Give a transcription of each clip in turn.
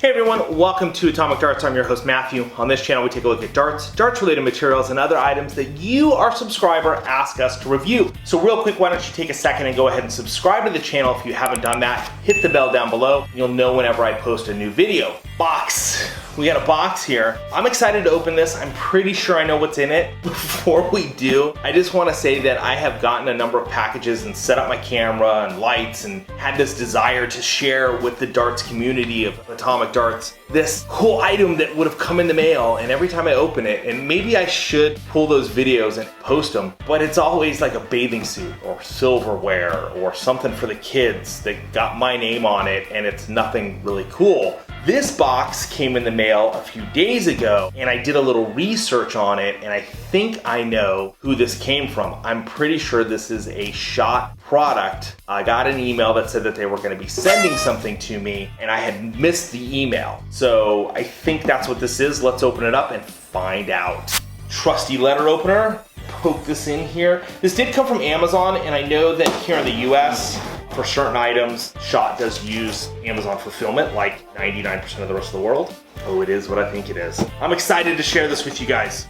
Hey everyone, welcome to Atomic Darts. I'm your host Matthew. On this channel we take a look at darts, darts related materials, and other items that you, our subscriber, ask us to review. So real quick, why don't you take a second and go ahead and subscribe to the channel if you haven't done that. Hit the bell down below and you'll know whenever I post a new video. Box. We got a box here. I'm excited to open this. I'm pretty sure I know what's in it. Before we do, I just want to say that I have gotten a number of packages and set up my camera and lights and had this desire to share with the darts community of Atomic Darts this cool item that would have come in the mail, and every time I open it, and maybe I should pull those videos and post them, but it's always like a bathing suit or silverware or something for the kids that got my name on it, and it's nothing really cool. This box came in the mail a few days ago, and I did a little research on it, and I think I know who this came from. I'm pretty sure this is a SHOT product. I got an email that said that they were going to be sending something to me, and I had missed the email. So I think that's what this is. Let's open it up and find out. Trusty letter opener. Poke this in here. This did come from Amazon, and I know that here in the US, for certain items, SHOT does use Amazon fulfillment like 99% of the rest of the world. Oh, it is what I think it is. I'm excited to share this with you guys.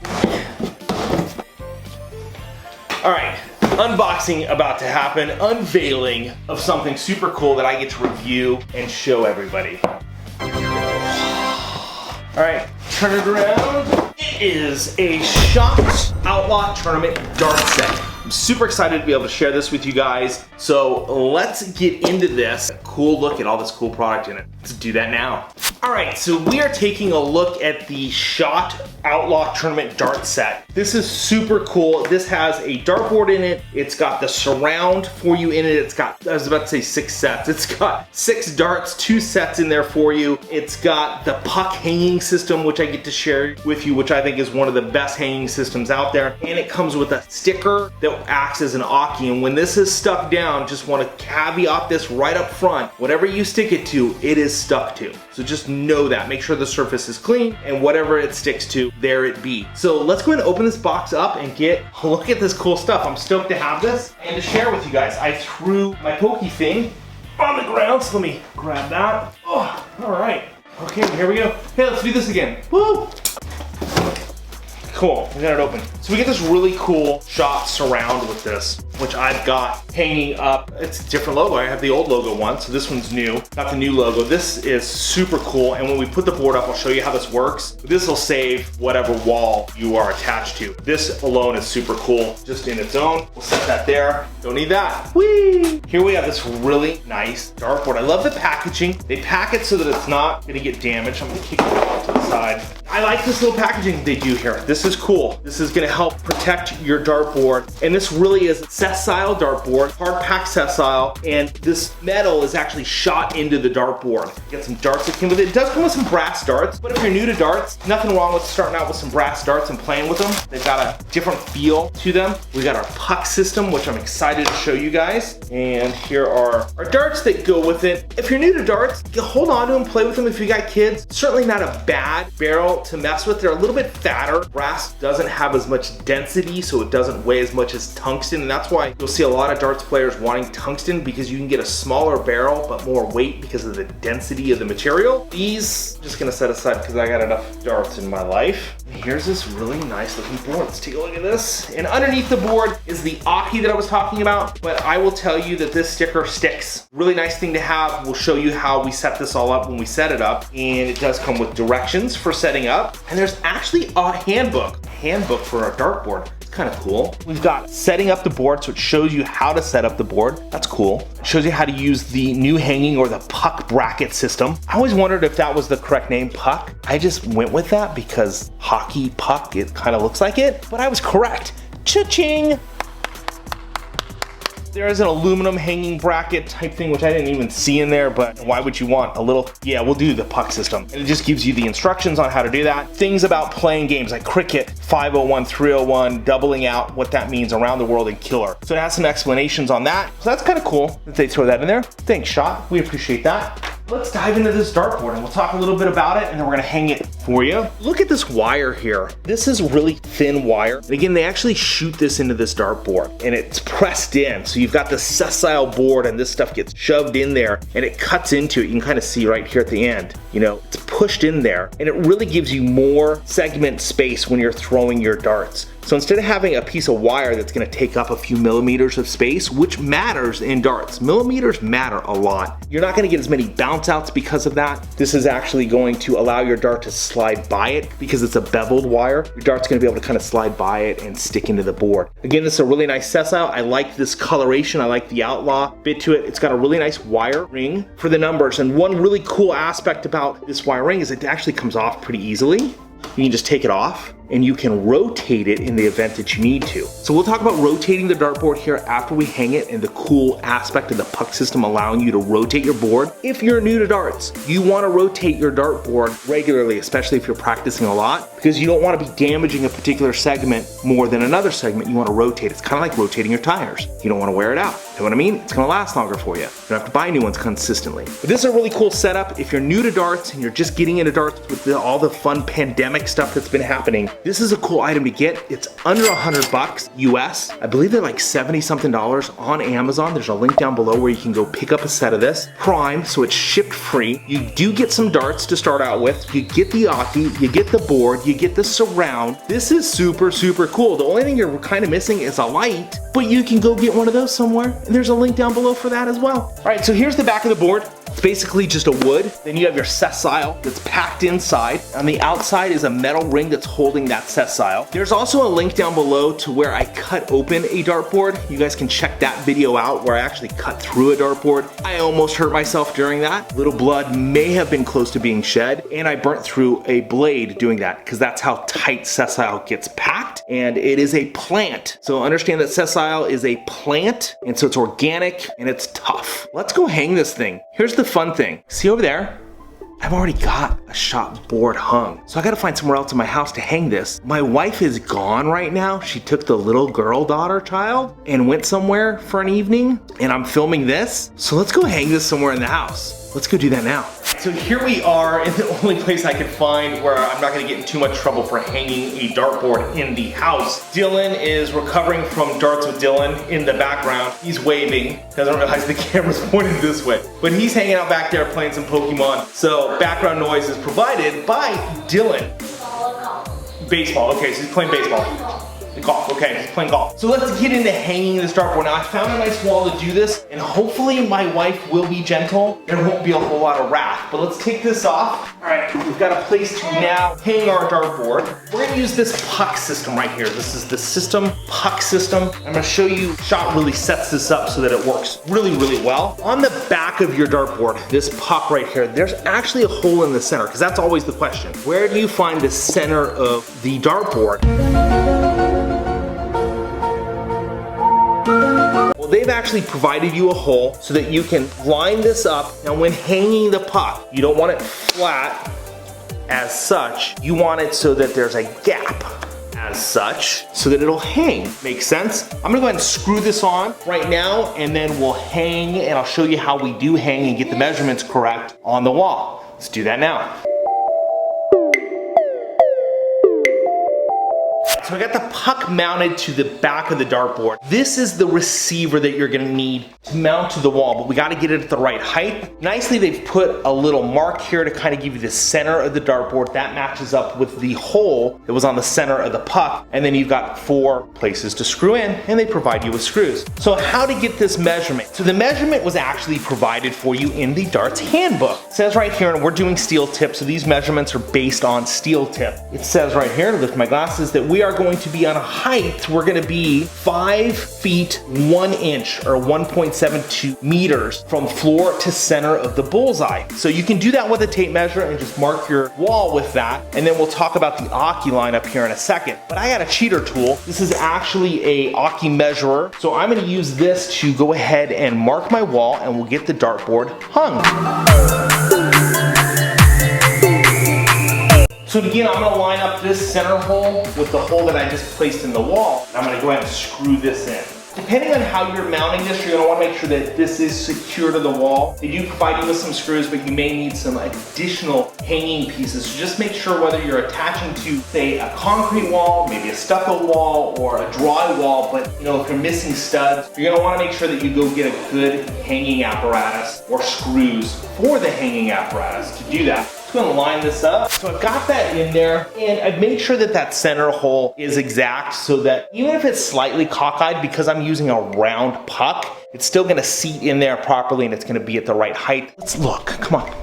All right, unboxing about to happen, unveiling of something super cool that I get to review and show everybody. All right, turn it around. It is a SHOT Outlaw Tournament Darts Set. I'm super excited to be able to share this with you guys. So let's get into this. Cool look at all this cool product in it. Let's do that now. All right, so we are taking a look at the SHOT Outlaw Tournament Darts Set. This is super cool. This has a dartboard in it. It's got the surround for you in it. It's got, I was about to say 6 sets. It's got 6 darts, 2 sets in there for you. It's got the puck hanging system, which I get to share with you, which I think is one of the best hanging systems out there. And it comes with a sticker that acts as an Aki. And when this is stuck down, just want to caveat this right up front. Whatever you stick it to, it is stuck to. So just know that. Make sure the surface is clean, and whatever it sticks to, there it be. So let's go ahead and open this box up and get a look at this cool stuff. I'm stoked to have this and to share with you guys. I threw my pokey thing on the ground, so let me grab that. Oh, all right. Okay, here we go. Hey, let's do this again. Woo! Cool, we got it open. So we get this really cool SHOT surround with this, which I've got hanging up. It's a different logo. I have the old logo one, so this one's new. Got the new logo. This is super cool, and when we put the board up, I'll show you how this works. This will save whatever wall you are attached to. This alone is super cool, just in its own. We'll set that there. Don't need that. Whee! Here we have this really nice dartboard. I love the packaging. They pack it so that it's not gonna get damaged. I'm gonna kick it off to the side. I like this little packaging they do here. This is cool. This is gonna help protect your dartboard. And this really is sisal dartboard, hard pack sisal, and this metal is actually shot into the dartboard. Get some darts that came with it. It does come with some brass darts, but if you're new to darts, nothing wrong with starting out with some brass darts and playing with them. They've got a different feel to them. We got our puck system, which I'm excited to show you guys. And here are our darts that go with it. If you're new to darts, hold on to them, play with them if you got kids. Certainly not a bad barrel to mess with. They're a little bit fatter. Brass doesn't have as much density, so it doesn't weigh as much as tungsten, and that's why you'll see a lot of darts players wanting tungsten, because you can get a smaller barrel but more weight because of the density of the material. These I'm just gonna set aside because I got enough darts in my life. And here's this really nice looking board. Let's take a look at this. And underneath the board is the Aki that I was talking about, but I will tell you that this sticker sticks. Really nice thing to have. We'll show you how we set this all up when we set it up, and it does come with directions for setting up. And there's actually a handbook for our dartboard. It's kind of cool. We've got setting up the board, so it shows you how to set up the board. That's cool. It shows you how to use the new hanging or the puck bracket system. I always wondered if that was the correct name, puck. I just went with that because hockey puck, it kind of looks like it, but I was correct. Cha-ching! There is an aluminum hanging bracket type thing, which I didn't even see in there, but why would you want a little, yeah, we'll do the puck system. And it just gives you the instructions on how to do that. Things about playing games like cricket, 501, 301, doubling out, what that means around the world in killer. So it has some explanations on that. So that's kind of cool that they throw that in there. Thanks, SHOT. We appreciate that. Let's dive into this dartboard and we'll talk a little bit about it, and then we're gonna hang it for you. Look at this wire here. This is really thin wire. And again, they actually shoot this into this dartboard and it's pressed in. So you've got the sisal board and this stuff gets shoved in there and it cuts into it. You can kind of see right here at the end. you know, it's pushed in there, and it really gives you more segment space when you're throwing your darts. So instead of having a piece of wire that's gonna take up a few millimeters of space, which matters in darts, millimeters matter a lot. You're not gonna get as many bounce outs because of that. This is actually going to allow your dart to slide by it because it's a beveled wire. Your dart's gonna be able to kind of slide by it and stick into the board. Again, this is a really nice sisal. I like this coloration. I like the Outlaw bit to it. It's got a really nice wire ring for the numbers. And one really cool aspect about this wire ring is it actually comes off pretty easily. You can just take it off and you can rotate it in the event that you need to. So we'll talk about rotating the dartboard here after we hang it and the cool aspect of the puck system allowing you to rotate your board. If you're new to darts, you want to rotate your dartboard regularly, especially if you're practicing a lot, because you don't want to be damaging a particular segment more than another segment. You want to rotate. It's kind of like rotating your tires. You don't want to wear it out. You know what I mean? It's going to last longer for you. You don't have to buy new ones consistently. But this is a really cool setup. If you're new to darts and you're just getting into darts with all the fun pandemic stuff that's been happening, this is a cool item to get. It's under $100 US. I believe they're like 70 something dollars on Amazon. There's a link down below where you can go pick up a set of this. Prime, so it's shipped free. You do get some darts to start out with. You get the Aki, you get the board, you get the surround. This is super, super cool. The only thing you're kind of missing is a light, but you can go get one of those somewhere. And there's a link down below for that as well. All right, so here's the back of the board. It's basically just a wood. Then you have your sisal that's packed inside. On the outside is a metal ring that's holding that sisal. There's also a link down below to where I cut open a dartboard. You guys can check that video out where I actually cut through a dartboard. I almost hurt myself during that. Little blood may have been close to being shed, and I burnt through a blade doing that because that's how tight sisal gets packed, and it is a plant. So understand that sisal is a plant, and so it's organic and it's tough. Let's go hang this thing. Here's the fun thing. See over there? I've already got a shop board hung. So I gotta find somewhere else in my house to hang this. My wife is gone right now. She took the little girl daughter child and went somewhere for an evening, and I'm filming this. So let's go hang this somewhere in the house. Let's go do that now. So here we are in the only place I could find where I'm not gonna get in too much trouble for hanging a dartboard in the house. Dylan is recovering from Darts with Dylan in the background. He's waving. Doesn't realize the camera's pointed this way. But he's hanging out back there playing some Pokemon. So background noise is provided by Dylan. Baseball, okay, so he's playing baseball. Golf, okay, he's playing golf. So let's get into hanging this dartboard. Now I found a nice wall to do this, and hopefully my wife will be gentle. There won't be a whole lot of wrath, but let's take this off. All right, we've got a place to now hang our dartboard. We're gonna use this puck system right here. This is the system puck system. I'm gonna show you, Shot really sets this up so that it works really, really well. On the back of your dartboard, this puck right here, there's actually a hole in the center, because that's always the question. Where do you find the center of the dartboard? Well, they've actually provided you a hole so that you can line this up. Now when hanging the puck, you don't want it flat as such. You want it so that there's a gap as such so that it'll hang. Make sense? I'm gonna go ahead and screw this on right now, and then we'll hang, and I'll show you how we do hang and get the measurements correct on the wall. Let's do that now. So I got the puck mounted to the back of the dartboard. This is the receiver that you're gonna need to mount to the wall, but we gotta get it at the right height. Nicely, they've put a little mark here to kind of give you the center of the dartboard. That matches up with the hole that was on the center of the puck. And then you've got 4 places to screw in, and they provide you with screws. So how to get this measurement? So the measurement was actually provided for you in the darts handbook. It says right here, and we're doing steel tip, so these measurements are based on steel tip. It says right here, lift my glasses, that we are going to be on a height, we're gonna be 5 feet 1 inch or 1.72 meters from floor to center of the bullseye. So you can do that with a tape measure and just mark your wall with that, and then we'll talk about the Aki line up here in a second. But I got a cheater tool. This is actually a Aki measurer. So I'm gonna use this to go ahead and mark my wall, and we'll get the dartboard hung. So again, I'm gonna line up this center hole with the hole that I just placed in the wall. I'm gonna go ahead and screw this in. Depending on how you're mounting this, you're gonna wanna make sure that this is secure to the wall. They do provide you with some screws, but you may need some additional hanging pieces. So just make sure whether you're attaching to, say, a concrete wall, maybe a stucco wall, or a dry wall, but if you're missing studs, you're gonna wanna make sure that you go get a good hanging apparatus or screws for the hanging apparatus to do that. Just gonna line this up. So I've got that in there, and I've made sure that that center hole is exact so that even if it's slightly cockeyed, because I'm using a round puck, it's still gonna seat in there properly and it's gonna be at the right height. Let's look, come on.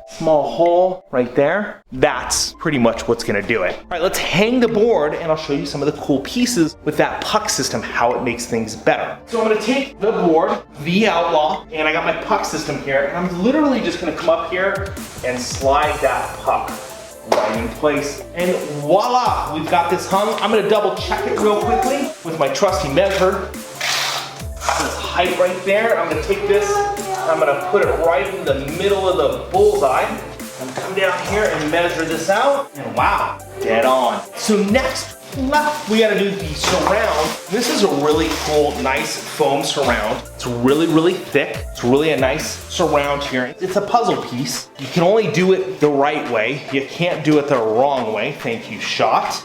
Small hole right there. That's pretty much what's gonna do it. All right, let's hang the board and I'll show you some of the cool pieces with that puck system, how it makes things better. So I'm gonna take the board, the Outlaw, and I got my puck system here, and I'm literally just gonna come up here and slide that puck right in place. And voila, we've got this hung. I'm gonna double check it real quickly with my trusty measure. This height right there. I'm gonna take this, I'm gonna put it right in the middle of the bullseye and come down here and measure this out, and wow, dead on. So next, we gotta do the surround. This is a really cool, nice foam surround. It's really, really thick. It's really a nice surround here. It's a puzzle piece. You can only do it the right way. You can't do it the wrong way. Thank you, shot.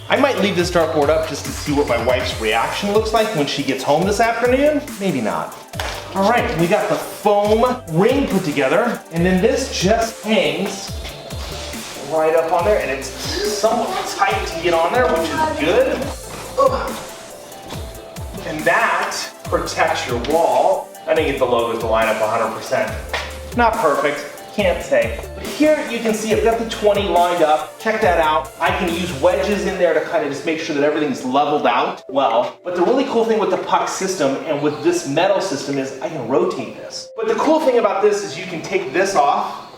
I might leave this dartboard up just to see what my wife's reaction looks like when she gets home this afternoon. Maybe not. All right, we got the foam ring put together, and then this just hangs right up on there, and it's somewhat tight to get on there, which is good. Ugh. And that protects your wall. I didn't get the logos to line up 100%. Not perfect. Can't say. But here you can see I've got the 20 lined up. Check that out. I can use wedges in there to kind of just make sure that everything's leveled out well. But the really cool thing with the puck system and with this metal system is I can rotate this. But the cool thing about this is you can take this off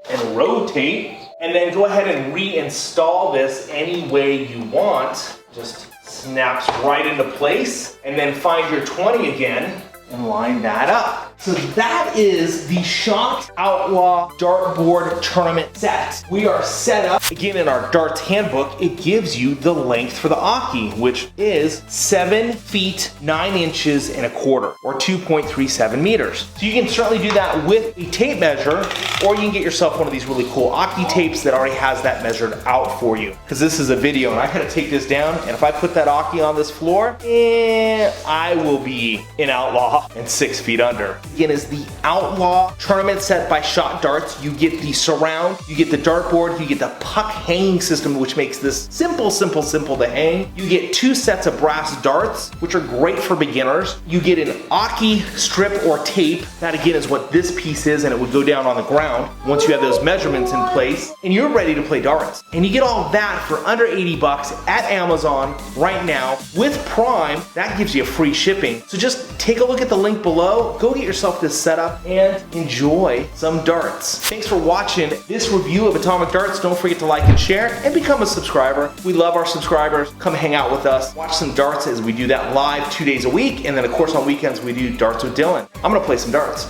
and rotate, and then go ahead and reinstall this any way you want. Just snaps right into place, and then find your 20 again and line that up. So that is the Shot Outlaw Dartboard Tournament Set. We are set up, again in our darts handbook, it gives you the length for the Aki, which is 7 feet 9 inches and a quarter, or 2.37 meters. So you can certainly do that with a tape measure, or you can get yourself one of these really cool Aki tapes that already has that measured out for you. Because this is a video and I gotta take this down, and if I put that Aki on this floor, I will be an outlaw and 6 feet under. Again, is the Outlaw Tournament Set by Shot Darts. You get the surround, you get the dartboard, you get the puck hanging system, which makes this simple to hang. You get 2 sets of brass darts, which are great for beginners. You get an Aki strip or tape. That again is what this piece is, and it would go down on the ground once you have those measurements in place, and you're ready to play darts. And you get all that for under 80 bucks at Amazon right now. With Prime, that gives you free shipping. So just take a look at the link below, go get yourself this setup, and enjoy some darts. Thanks for watching this review of Atomic Darts. Don't forget to like and share, and become a subscriber. We love our subscribers. Come hang out with us. Watch some darts as we do that live 2 days a week, and then of course on weekends we do Darts with Dylan. I'm gonna play some darts.